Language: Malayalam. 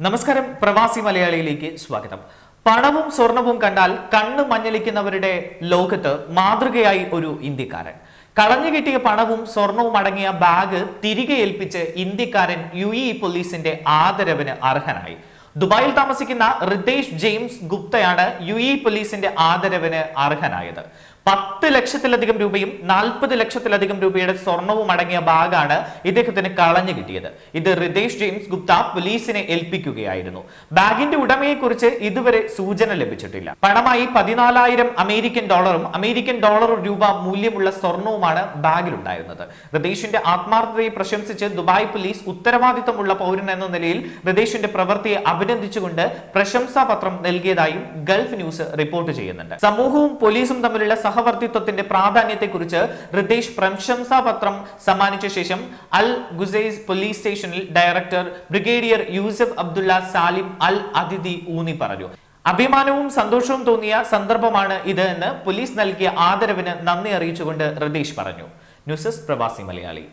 നമസ്കാരം, പ്രവാസി മലയാളിയിലേക്ക് സ്വാഗതം. പണവും സ്വർണവും കണ്ടാൽ കണ്ണ് മഞ്ഞളിക്കുന്നവരുടെ ലോകത്ത് മാതൃകയായി ഒരു ഇന്ത്യക്കാരൻ. കളഞ്ഞു കിട്ടിയ പണവും സ്വർണവും അടങ്ങിയ ബാഗ് തിരികെ ഏൽപ്പിച്ച് ഇന്ത്യക്കാരൻ UAE പോലീസിന്റെ ആദരവിന് അർഹനായി. ദുബായിൽ താമസിക്കുന്ന റിതേഷ് ജെയിംസ് ഗുപ്തയാണ് UAE പോലീസിന്റെ ആദരവിന് അർഹനായത്. 10 ലക്ഷത്തിലധികം രൂപയും 40 ലക്ഷത്തിലധികം രൂപയുടെ സ്വർണവും അടങ്ങിയ ബാഗാണ് ഇദ്ദേഹത്തിന് കളഞ്ഞു കിട്ടിയത്. ഇത് റിതേഷ് ജെയിംസ് ഗുപ്ത പോലീസിനെ ഏൽപ്പിക്കുകയായിരുന്നു. ബാഗിന്റെ ഉടമയെ കുറിച്ച് ഇതുവരെ സൂചന ലഭിച്ചിട്ടില്ല. പണമായി 14,000 അമേരിക്കൻ ഡോളർ രൂപ മൂല്യമുള്ള സ്വർണവുമാണ് ബാഗിലുണ്ടായിരുന്നത്. റിതേഷിന്റെ ആത്മാർത്ഥതയെ പ്രശംസിച്ച് ദുബായ് പോലീസ് ഉത്തരവാദിത്തമുള്ള പൗരൻ എന്ന നിലയിൽ റിതേഷിന്റെ പ്രവൃത്തിയെ അഭിനന്ദിച്ചുകൊണ്ട് പ്രശംസാ പത്രം നൽകിയതായും ഗൾഫ് ന്യൂസ് റിപ്പോർട്ട് ചെയ്യുന്നുണ്ട്. സമൂഹവും പോലീസും തമ്മിലുള്ള സഹവർത്തിത്വത്തിന്റെ പ്രാധാന്യത്തെക്കുറിച്ച് റിതേഷ് പ്രശംസാ പത്രം സമ്മാനിച്ച ശേഷം അൽ ഗുസൈസ് പോലീസ് സ്റ്റേഷനിൽ ഡയറക്ടർ ബ്രിഗേഡിയർ യൂസഫ് അബ്ദുള്ള സാലിം അൽ അതിഥി ഊന്നി പറഞ്ഞു. അഭിമാനവും സന്തോഷവും തോന്നിയ സന്ദർഭമാണ് ഇത് എന്ന് പോലീസ് നൽകിയ ആദരവിന് നന്ദി അറിയിച്ചുകൊണ്ട് റിതേഷ് പറഞ്ഞു. ന്യൂസ് ഡെസ്ക് പ്രവാസി മലയാളി.